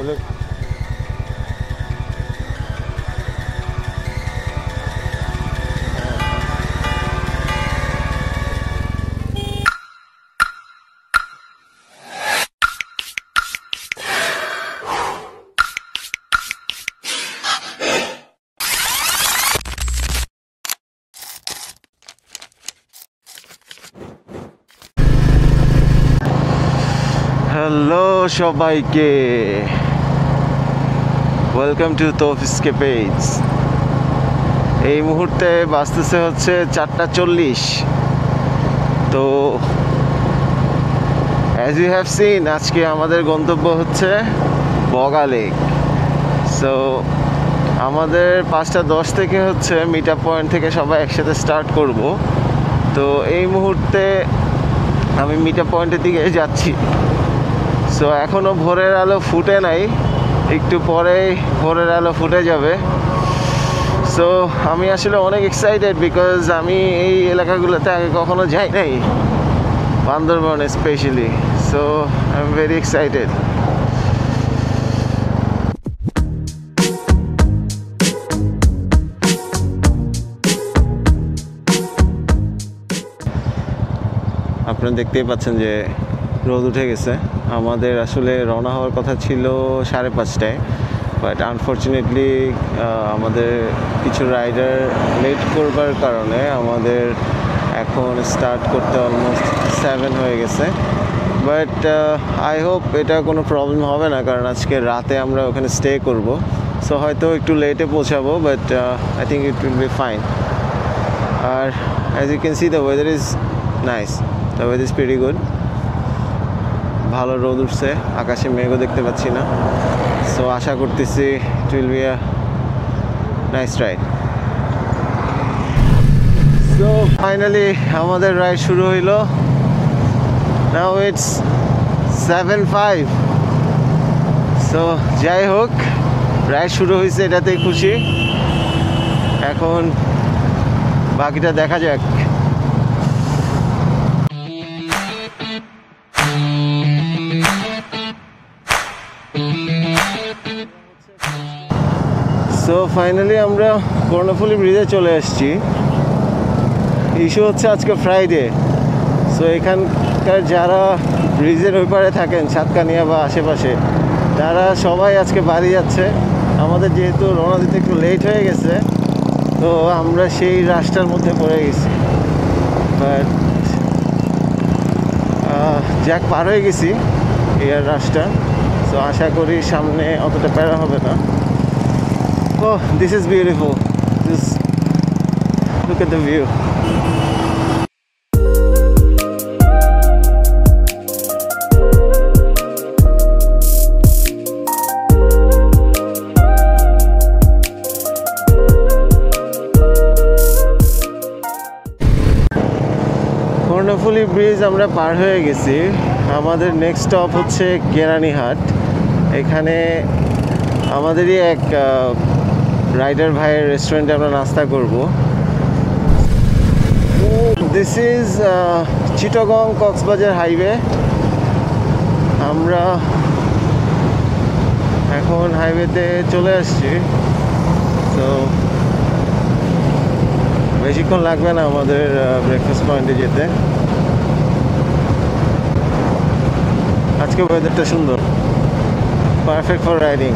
চলে হ্যালো সবাইকে, welcome to তৌফিক পেজ। এই মুহূর্তে বাজতেছে হচ্ছে 4:40। তো অ্যাজ ইউ হ্যাভ সিন, আজকে আমাদের গন্তব্য হচ্ছে বগা লেক। সো আমাদের 5:10 থেকে হচ্ছে মিট আপ পয়েন্ট থেকে সবাই একসাথে স্টার্ট করব। তো এই মুহূর্তে আমি মিট আপ পয়েন্টের দিকে যাচ্ছি। সো এখনও ভোরের আলো ফুটে নাই, একটু পরেই ভোরের আলো ফুটে যাবে। সো আমি আসলে অনেক এক্সাইটেড, বিকজ আমি এই এলাকাগুলোতে আগে কখনো যাই নাই, Bandarban specially. So I am very excited. আপনারা দেখতেই পাচ্ছেন যে রোদ উঠে গেছে। আমাদের আসলে রওনা হওয়ার কথা ছিল 5:30টায়, বাট আনফর্চুনেটলি আমাদের কিছু রাইডার লেট করবার কারণে আমাদের এখন স্টার্ট করতে অলমোস্ট 7 হয়ে গেছে। বাট আই হোপ এটা কোনো প্রবলেম হবে না, কারণ আজকে রাতে আমরা ওখানে স্টে করব। সো হয়তো একটু লেটে পৌঁছাবো, but I think it will be fine. আর as you can see the weather is nice, the weather is pretty good. ভালো রোদ উঠছে, আকাশে মেঘও দেখতে পাচ্ছি না। সো আশা করতেছি ইট will be a nice ride. So finally আমাদের রাইড শুরু হইলো। Now it's 7:05। সো যাই হোক, রাইড শুরু হয়েছে, এটাতেই খুশি। এখন বাকিটা দেখা যাক। সো ফাইনালি আমরা কর্ণফুলী ব্রিজে চলে এসেছি। ইস্যু হচ্ছে আজকে ফ্রাইডে। সো এখানকার যারা ব্রিজের ওই পারে থাকেন, সাতকানিয়া বা আশেপাশে, তারা সবাই আজকে বাড়ি যাচ্ছে। আমাদের যেহেতু রওনা দিতে একটু লেট হয়ে গেছে, তো আমরা সেই রাস্তার মধ্যে পড়ে গেছি। বাট যাক, পার হয়ে গেছি এয়ার রাস্তা। সো আশা করি সামনে অতটা প্যারা হবে না। Oh, this is beautiful. Just look at the view. Karnaphuli bridge আমরা পার হয়ে গেছি। আমাদের নেক্সট স্টপ হচ্ছে কেরানীহাট। এখানে আমাদেরই এক রাইডার ভাইয়ের রেস্টুরেন্টে আমরা নাস্তা করব। This is Chittagong Cox's Bazar highway. আমরা এখন হাইওয়েতে চলে আসছি। তো বেশিক্ষণ লাগবে না আমাদের ব্রেকফাস্ট পয়েন্টে যেতে। আজকে ওয়েদারটা সুন্দর, পারফেক্ট ফর রাইডিং।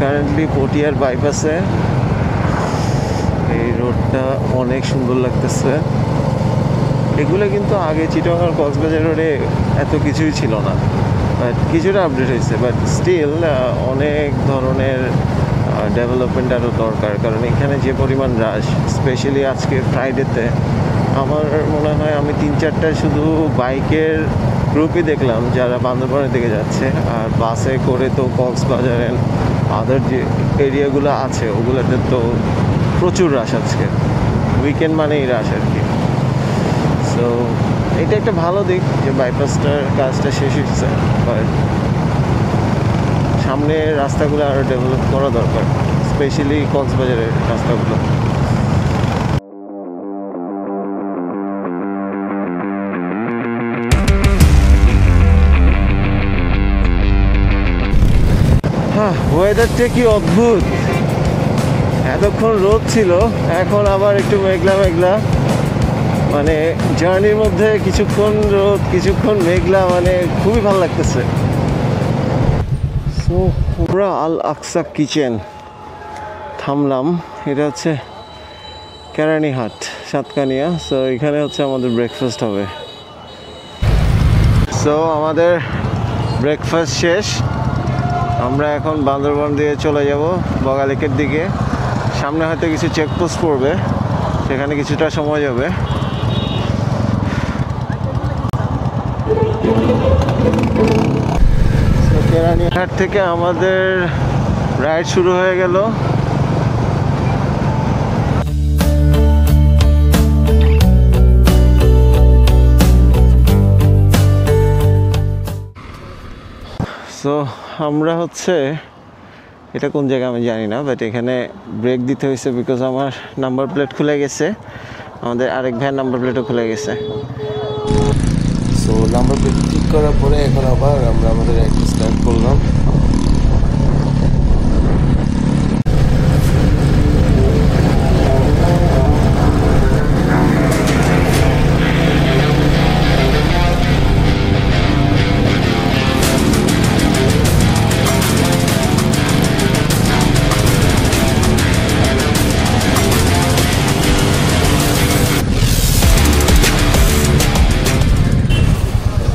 কারেন্টলি পটিয়ার বাইপাসে। এই রোডটা অনেক সুন্দর লাগতেছে। এগুলো কিন্তু আগে চিটাগং কক্সবাজার রোডে এত কিছুই ছিল না, বাট কিছুটা আপডেট হয়েছে। বাট স্টিল অনেক ধরনের ডেভেলপমেন্ট আরও দরকার, কারণ এখানে যে পরিমাণ রাশ, স্পেশালি আজকে ফ্রাইডেতে, আমার মনে হয় আমি 3-4টা শুধু বাইকের গ্রুপই দেখলাম যারা বান্দরবনের দিকে যাচ্ছে। আর বাসে করে তো কক্সবাজারের আদার যে এরিয়াগুলো আছে ওগুলোতে তো প্রচুর রাশ আজকে। উইকেন্ড মানেই রাশ আর কি। সো এটা একটা ভালো দিক যে বাইপাসটার কাজটা শেষ হচ্ছে। বাট সামনে রাস্তাগুলো আরও ডেভেলপ করা দরকার, স্পেশালি কক্সবাজারের রাস্তাগুলো। হ্যাঁ, ওয়েদারটা কি অদ্ভুত! এতক্ষণ রোদ ছিল, এখন আবার একটু মেঘলা মেঘলা। মানে জার্নির মধ্যে কিছুক্ষণ রোদ কিছুক্ষণ মেঘলা, মানে খুবই ভালো লাগতেছে। সো আমরা আল আকসা কিচেন থামলাম, এটা হচ্ছে কেরানীহাট সাতকানিয়া। সো এখানে হচ্ছে আমাদের ব্রেকফাস্ট হবে। সো আমাদের ব্রেকফাস্ট শেষ, আমরা এখন বান্দরবান দিয়ে চলে যাব বগালেকের দিকে। সামনে হয়তো কিছু চেকপোস্ট পড়বে, সেখানে কিছুটা সময় যাবে। কেরানীহাট থেকে আমাদের রাইড শুরু হয়ে গেল। সো আমরা হচ্ছে, এটা কোন জায়গা আমি জানি না, বাট এখানে ব্রেক দিতে হয়েছে বিকজ আমার নাম্বার প্লেট খুলে গেছে, আমাদের আরেক ভ্যান নাম্বার প্লেটও খুলে গেছে। সো নাম্বার প্লেট ঠিক করার পরে এখন আবার আমরা আমাদের রাইড স্টার্ট করলাম।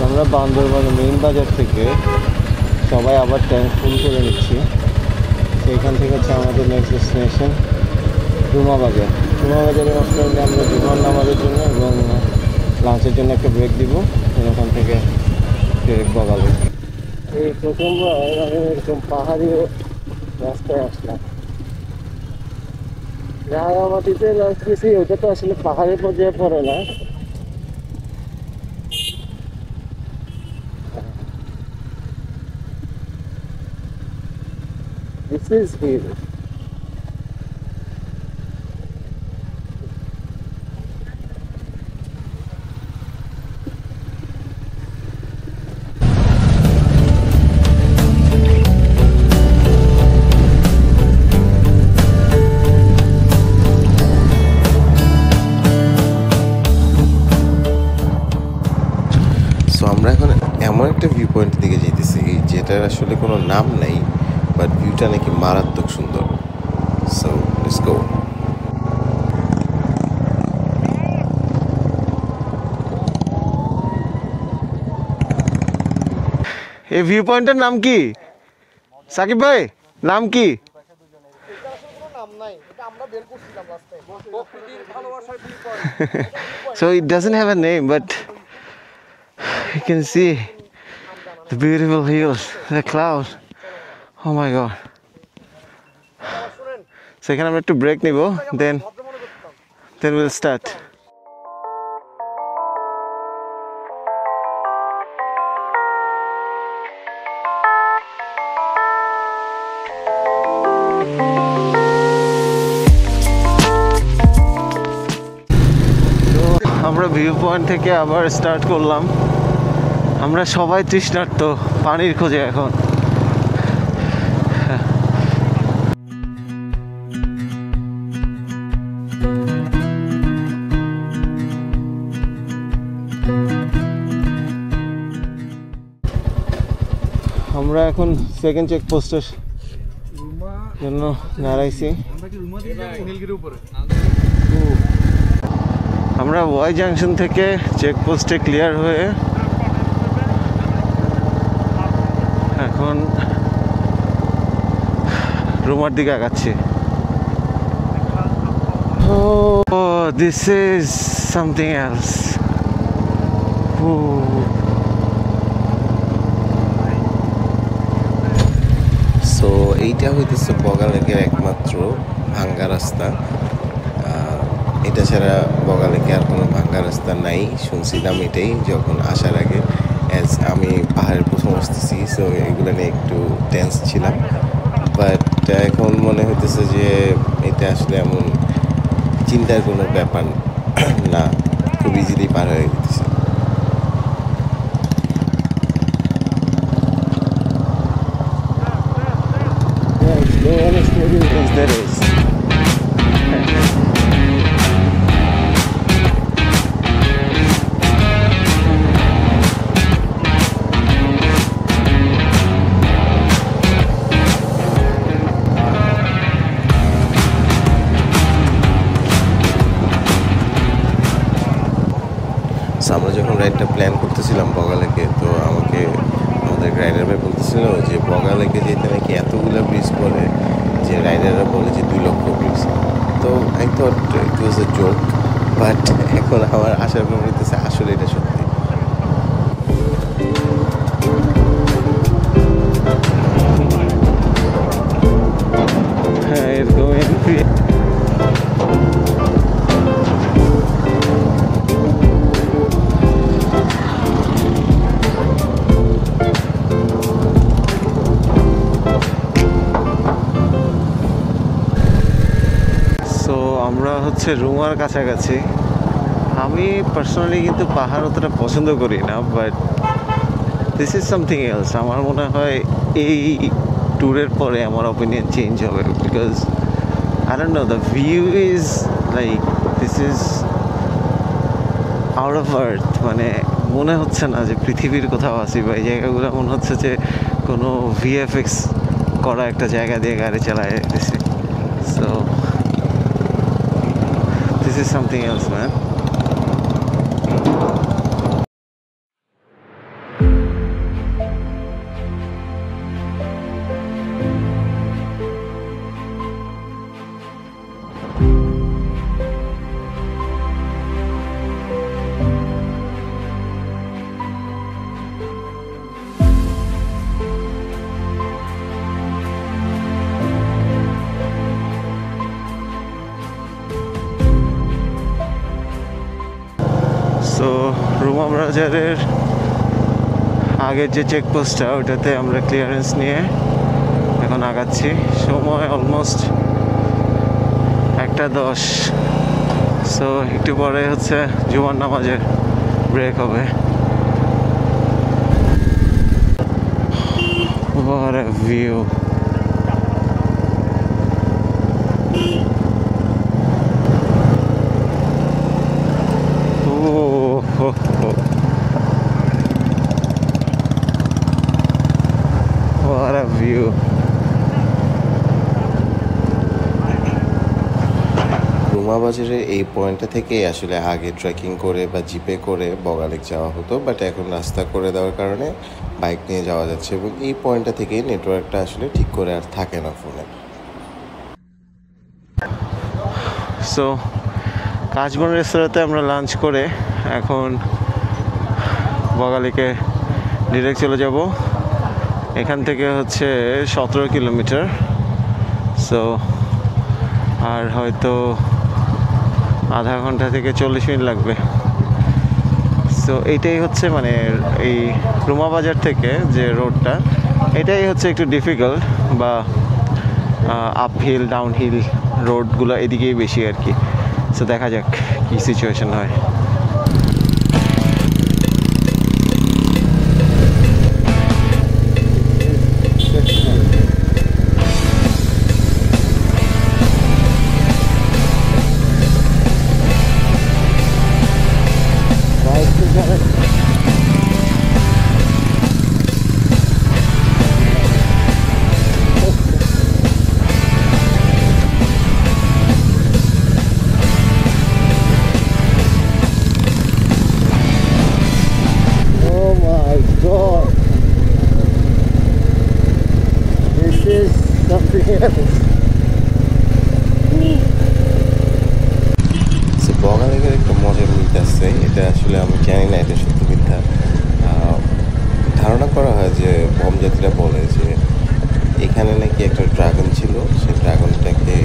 আমরা বান্দরবান মেইন বাজার থেকে সবাই আবার ট্যাঙ্ক ফুল করে নিচ্ছি। সেইখান থেকে হচ্ছে আমাদের নেক্সট ডেস্টিনেশন রুমা বাজার। রুমা বাজারে মাঝখানে আমরা জুমার নামাজের জন্য এবং লাঞ্চের জন্য একটা ব্রেক দিব, ওখান থেকে ডিরেক্ট বগালে। এই প্রথমবার আমি এরকম পাহাড়ি রাস্তায় আসলাম। রাঙামাটিতে লঞ্চ গেছি, ওটা তো আসলে পাহাড়ের পর্যায়ে পড়ে না। This is hill. সো আমরা এখন এমন একটা ভিউ পয়েন্টের দিকে যেতেছি যেটার আসলে কোনো নাম নাই, বাট ভিউটা নাকি মারাত্মক সুন্দর। So let's go. এই ভিউ পয়েন্টের নাম কি সাকিব ভাই? নাম কি? So it doesn't have a name, but you can see the beautiful hills, the clouds. Oh my god. So এখানে আমরা একটু ব্রেক নিব, then we'll start. আমরা ভিউ পয়েন্ট থেকে আবার স্টার্ট করলাম। আমরা সবাই তৃষ্ণার্ত পানির খোঁজে এখন। আমরা এখন সেকেন্ড চেক পোস্টের জন্য দাঁড়াইছি। আমরা ওয়াই জাংশন থেকে চেকপোস্টে ক্লিয়ার হয়ে এখন রুমার দিকে আগাচ্ছি। Oh, this is something else. So এইটা হইতেছে বগালেকের একমাত্র ভাঙ্গা রাস্তা। এটা ছাড়া বগালেকে আর কোনো ভাঙ্গা রাস্তা নাই, শুনছিলাম এটাই যখন আসার আগে। অ্যাজ আমি পাহাড়ের প্রথম আসতেছি, সো এগুলো নিয়ে একটু টেন্স ছিলাম। বাট এখন মনে হইতেছে যে এটা আসলে এমন চিন্তার কোনো ব্যাপার না, খুব ইজিলি পার হয়ে যেতেছে। There is. সো আমরা যখন রাইডটা প্ল্যান করতেছিলাম বগালেকে, তো আমাকে আমাদের রাইডার ভাই বলতেছিল যে বগালেকে যেতে নাকি এতগুলো ব্রিজ পড়ে যে রাইডাররা বলে যে 2 লক্ষ ব্রিজ। তো I thought it was a joke, but এখন আমার আশার মনে হইতেছে আসলে এটা সত্যি। হ্যাঁ, এরকম আমরা হচ্ছে রুমার কাছাকাছি। আমি পার্সোনালি কিন্তু পাহাড় অতটা পছন্দ করি না, but this is something else. আমার মনে হয় এই ট্যুরের পরে আমার অপিনিয়ন চেঞ্জ হবে, because I don't know, the view is like this is out of earth. মানে মনে হচ্ছে না যে পৃথিবীর কোথাও আছি, বা এই জায়গাগুলো মনে হচ্ছে যে কোনো ভিএফএক্স করা একটা জায়গা দিয়ে গাড়ি চালায় যেতেছে। So this is something else, man. So Ruma বাজারের আগের যে চেকপোস্টটা, ওটাতে আমরা ক্লিয়ারেন্স নিয়ে এখন আগাচ্ছি। সময় অলমোস্ট 1:10। সো একটু পরে হচ্ছে জুমার নামাজের ব্রেক হবে। What a view! What a view! Ruma বাজারের এই পয়েন্টটা থেকে আসলে আগে ট্রেকিং করে বা জিপে করে বগালেক যাওয়া হতো, বাট এখন রাস্তা করে দেওয়ার কারণে বাইক নিয়ে যাওয়া যাচ্ছে, এবং এই পয়েন্টটা থেকেই নেটওয়ার্কটা আসলে ঠিক করে আর থাকে না ফোনে। সো কাশবন রেস্তোরাঁতে আমরা লাঞ্চ করে এখন বগালেকে ডিরেক্ট চলে যাব। এখান থেকে হচ্ছে 17 কিলোমিটার। সো আর হয়তো আধা ঘন্টা থেকে 40 মিনিট লাগবে। সো এইটাই হচ্ছে মানে এই রুমা বাজার থেকে যে রোডটা, এটাই হচ্ছে একটু ডিফিকাল্ট, বা আপহিল ডাউনহিল রোডগুলো এদিকেই বেশি আর কি। সো দেখা যাক কী সিচুয়েশন হয়। বগালেকের একটা মজার মিথ আছে, এটা আসলে আমি জানি না এটা সত্য মিথ্যা। ধারণা করা হয় যে বম যাত্রীরা বলে যে এখানে নাকি একটা ড্রাগন ছিল, সেই ড্রাগনটাকে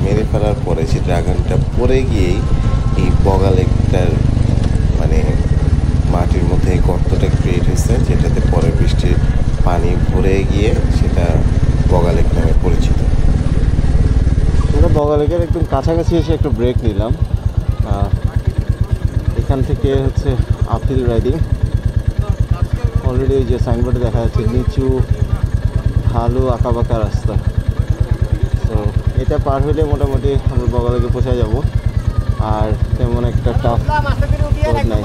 মেরে ফেলার পরে সেই ড্রাগনটা পড়ে গিয়েই এই বগালেকটার মানে মাটির মধ্যে এই গর্তটা ক্রিয়েট হয়েছে, বগালেকের একদম কাছাকাছি এসে একটা ব্রেক নিলাম। এখান থেকে হচ্ছে আপিল রাইডিং। অলরেডি যে সাইনবোর্ডে দেখা যাচ্ছে নিচু ঢালু আঁকাবাঁকা রাস্তা। তো এটা পার হলে মোটামুটি আমরা বগালেকে পৌঁছে যাব। আর তেমন একটা টাফ রোড নাই।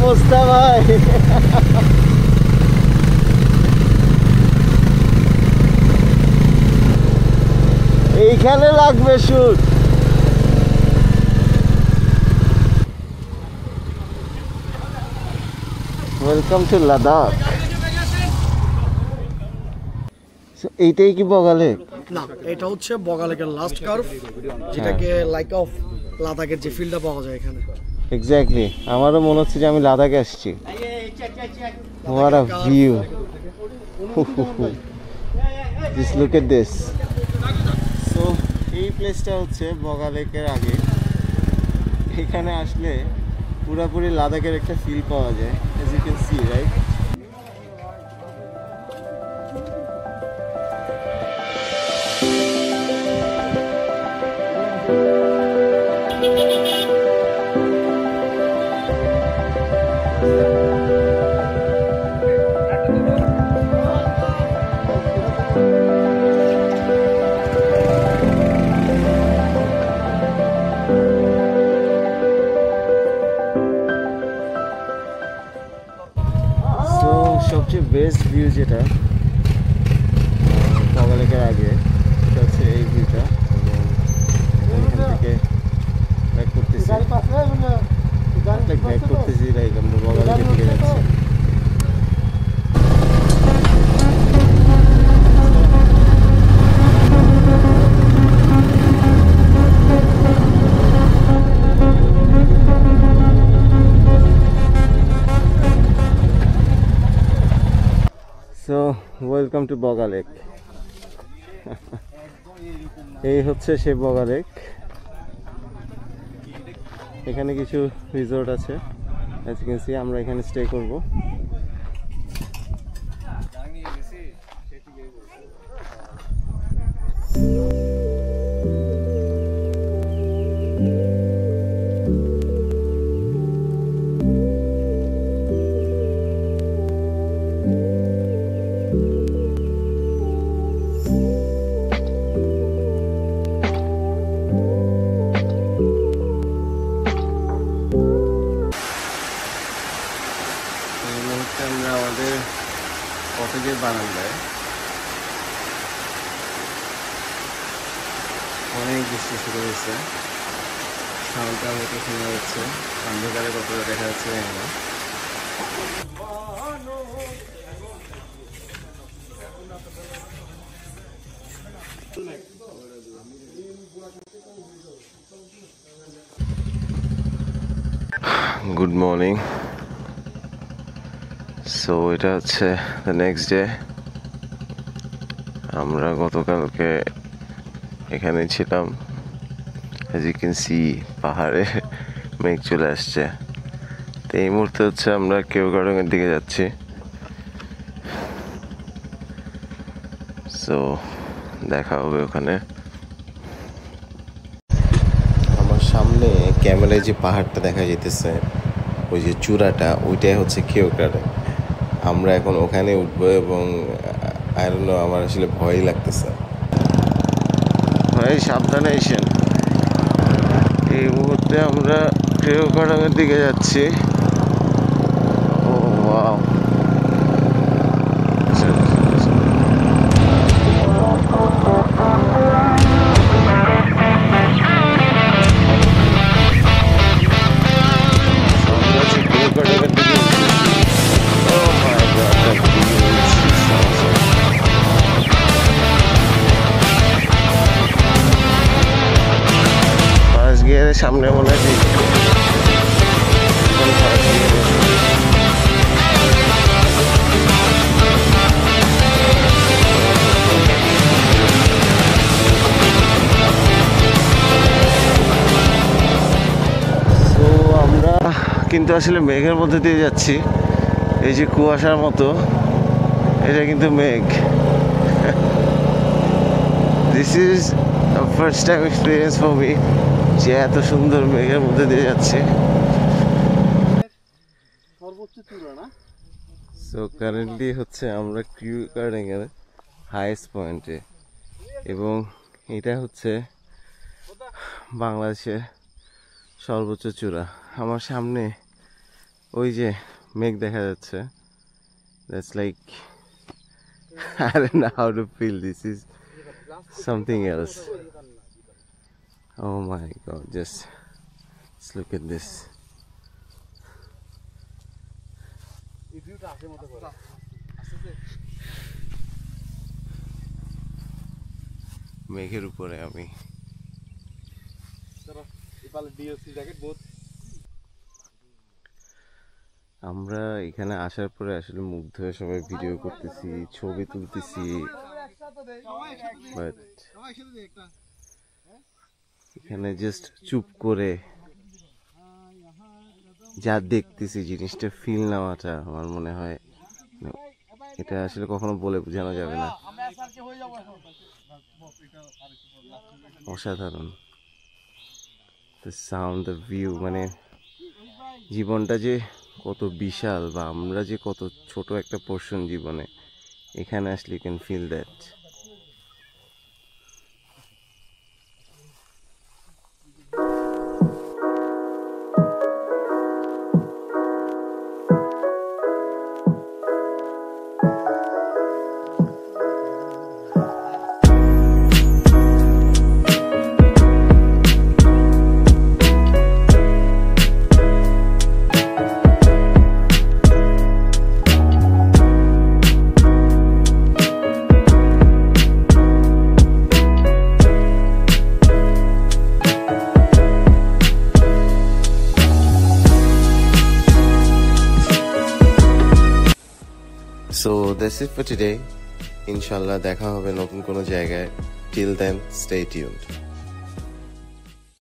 অবস্থা ভাই, এইখানে লাগবে শুট। Welcome to Ladakh. এইটাই কি বগালেক? না, এটা হচ্ছে বগালেকের লাস্ট কার্ভ, যেটাকে লাইক অফ লাদাখের যে ফিল্ডটা পাওয়া যায় এখানে। এক্স্যাক্টলি, আমারও মনে হচ্ছে যে আমি লাদাখে আসছি। What a view, this look at this. So এই প্লেসটা হচ্ছে বগালেকের আগে। এখানে আসলে পুরোপুরি লাদাখের একটা ফিল পাওয়া যায়, as you can see right. সবচেয়ে বেস্ট ভিউ যেটা বগালেকের আগে, সেটা হচ্ছে এই ভিউটা। এবং এখান থেকে ব্যাক করতেছি, ব্যাক করতেছি, লাইক আমরা বগালেকের দিকে যাচ্ছি। So welcome to Boga Lake. এই হচ্ছে সে বগালেক। এখানে কিছু রিসোর্ট আছে, অ্যাজ ইউ ক্যান সি। আমরা এখানে স্টে করব। আমরা আমাদের কটেজের বারান্দায়, অনেক বৃষ্টি শুরু হয়েছে। সাউন্ডটা হয়তো শোনা যাচ্ছে, অন্ধকারে কতটা দেখা যাচ্ছে জানি না। Good morning. সো এটা হচ্ছে দ্য নেক্সট ডে। আমরা গতকালকে এখানে ছিলাম। অ্যাজ ইউ ক্যান সি পাহাড়ে মেঘ চলে আসছে। তো এই মুহূর্তে হচ্ছে আমরা কেওগাড়ংয়ের দিকে যাচ্ছি। সো দেখা হবে ওখানে। আমার সামনে ক্যামেরায় যে পাহাড়টা দেখা যেতেছে, ওই যে চূড়াটা, ওইটাই হচ্ছে কেওগাড়ং। আমরা এখন ওখানে উঠবো এবং আই ডোন্ট নো, আমার আসলে ভয়ই লাগতেছে। ভাই সাবধানে এসেন। এই মুহূর্তে আমরা কেওগাড়ংয়ের দিকে যাচ্ছি। ও ওয়াও, সামনে মনে হয় যে তো আমরা কিন্তু আসলে মেঘের মধ্যে দিয়ে যাচ্ছি। এই যে কুয়াশার মতো, এটা কিন্তু মেঘ। This is first time experience for me যে এত সুন্দর মেঘের মধ্যে দিয়ে যাচ্ছে। সো কারেন্টলি হচ্ছে আমরা কিউ গার্ডেন এর হাইয়েস্ট পয়েন্টে, এবং এটা হচ্ছে বাংলাদেশের সর্বোচ্চ চূড়া। আমার সামনে ওই যে মেঘ দেখা যাচ্ছে, that's like I don't know how to feel. This is something else. Oh my god, just look at this. মেঘের উপরে আমি। আমরা এখানে আসার পরে আসলে মুগ্ধ হয়ে সবাই ভিডিও করতেছি, ছবি তুলতেছি, বাট এখানে জাস্ট চুপ করে যা দেখতেছি জিনিসটা ফিল নেওয়াটা আমার মনে হয় এটা আসলে কখনো বলে বোঝানো যাবে না। অসাধারণ। দ্য সাউন্ড, দ্য ভিউ, মানে জীবনটা যে কত বিশাল বা আমরা যে কত ছোট একটা পোর্শন জীবনে, এখানে আসলে you can feel that. So that's it for today. Inshallah দেখা হবে নতুন কোনো জায়গায়. Till then, stay tuned.